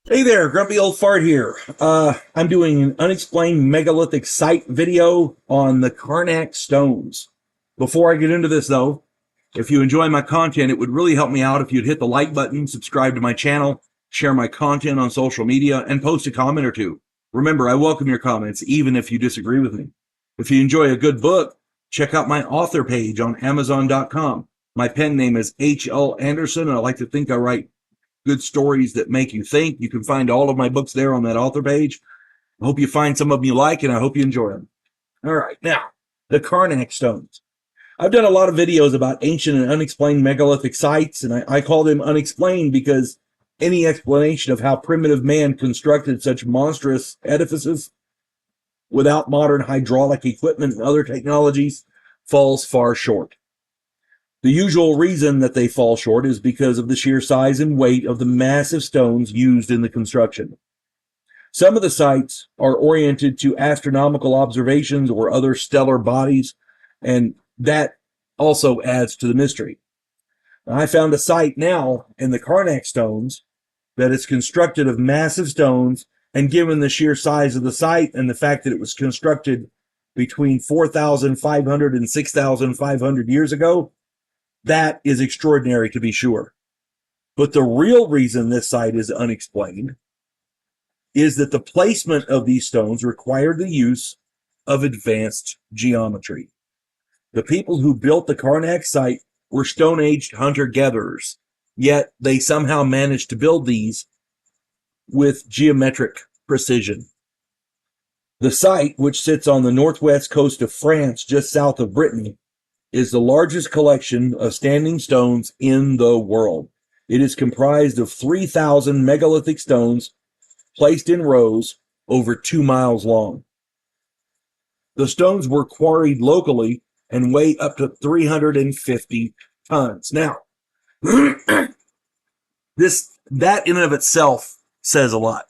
Hey there, Grumpy Old Fart here. I'm doing an unexplained megalithic site video on the Carnak Stones. Before I get into this, though, if you enjoy my content, it would really help me out if you'd hit the like button, subscribe to my channel, share my content on social media, and post a comment or two. Remember, I welcome your comments, even if you disagree with me. If you enjoy a good book, check out my author page on Amazon.com. My pen name is H.L. Anderson, and I like to think I write good stories that make you think. You can find all of my books there on that author page. I hope you find some of them you like, and I hope you enjoy them. All right, now, the Carnak Stones. I've done a lot of videos about ancient and unexplained megalithic sites, and I call them unexplained because any explanation of how primitive man constructed such monstrous edifices without modern hydraulic equipment and other technologies falls far short. The usual reason that they fall short is because of the sheer size and weight of the massive stones used in the construction. Some of the sites are oriented to astronomical observations or other stellar bodies, and that also adds to the mystery. I found a site now in the Carnak Stones that is constructed of massive stones, and given the sheer size of the site and the fact that it was constructed between 4,500 and 6,500 years ago, that is extraordinary to be sure. But the real reason this site is unexplained is that the placement of these stones required the use of advanced geometry. The people who built the Carnak site were Stone Age hunter-gatherers, yet they somehow managed to build these with geometric precision. The site, which sits on the northwest coast of France, just south of Brittany, is the largest collection of standing stones in the world. It is comprised of 3,000 megalithic stones placed in rows over 2 miles long. The stones were quarried locally and weigh up to 350 tons. Now, that in and of itself says a lot.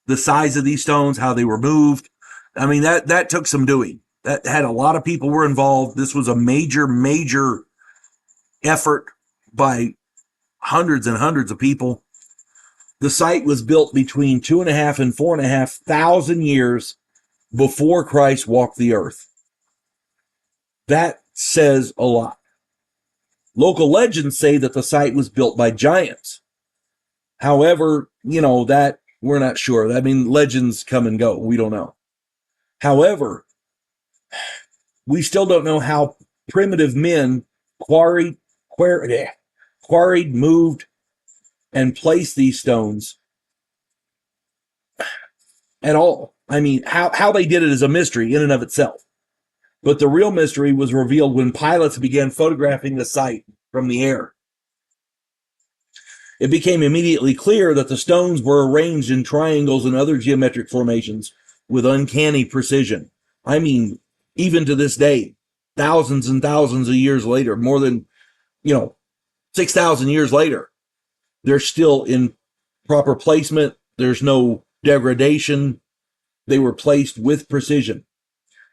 The size of these stones, how they were moved. I mean, that took some doing. That had a lot of people were involved. This was a major effort by hundreds and hundreds of people. The site was built between 2,500 and 4,500 years before Christ walked the earth. That says a lot. Local legends say that the site was built by giants. However, that we're not sure. I mean, legends come and go. We don't know. However, we still don't know how primitive men quarried, moved, and placed these stones at all. I mean, how they did it is a mystery in and of itself. But the real mystery was revealed when pilots began photographing the site from the air. It became immediately clear that the stones were arranged in triangles and other geometric formations with uncanny precision. I mean, even to this day, thousands and thousands of years later, more than, 6,000 years later, they're still in proper placement. There's no degradation. They were placed with precision.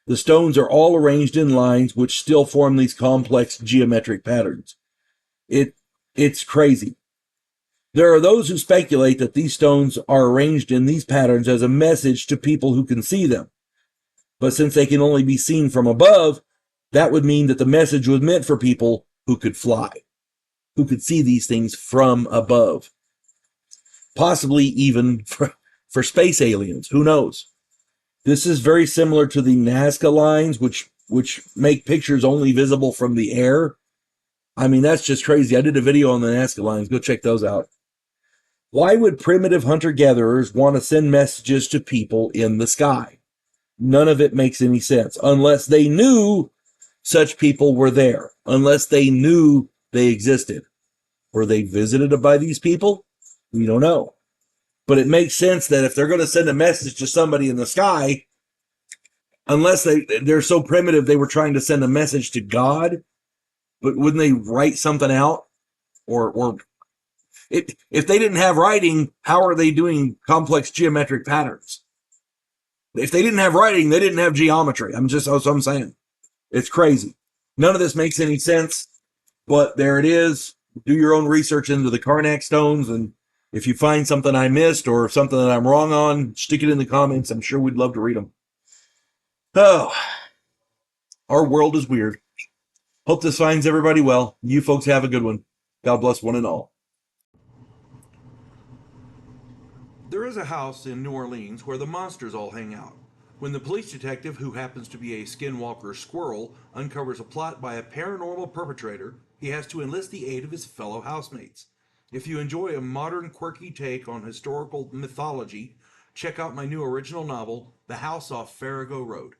The stones are all arranged in lines which still form these complex geometric patterns. It's crazy. There are those who speculate that these stones are arranged in these patterns as a message to people who can see them. But since they can only be seen from above, that would mean that the message was meant for people who could fly, who could see these things from above. Possibly even for space aliens. Who knows? This is very similar to the Nazca lines, which make pictures only visible from the air. I mean, that's just crazy. I did a video on the Nazca lines. Go check those out. Why would primitive hunter-gatherers want to send messages to people in the sky? None of it makes any sense unless they knew such people were there, unless they knew they existed. Were they visited by these people? We don't know. But it makes sense that if they're going to send a message to somebody in the sky, unless they're so primitive they were trying to send a message to God, but wouldn't they write something out? Or if they didn't have writing, how are they doing complex geometric patterns? If they didn't have writing, they didn't have geometry. That's what I'm saying. It's crazy. None of this makes any sense, but there it is. Do your own research into the Carnak Stones, and If you find something I missed or something that I'm wrong on, stick it in the comments. I'm sure we'd love to read them. Oh, our world is weird. Hope this finds everybody well. You folks have a good one. God bless one and all. There is a house in New Orleans where the monsters all hang out. When the police detective, who happens to be a skinwalker squirrel, uncovers a plot by a paranormal perpetrator, he has to enlist the aid of his fellow housemates. If you enjoy a modern, quirky take on historical mythology, check out my new original novel, The House Off Farago Road.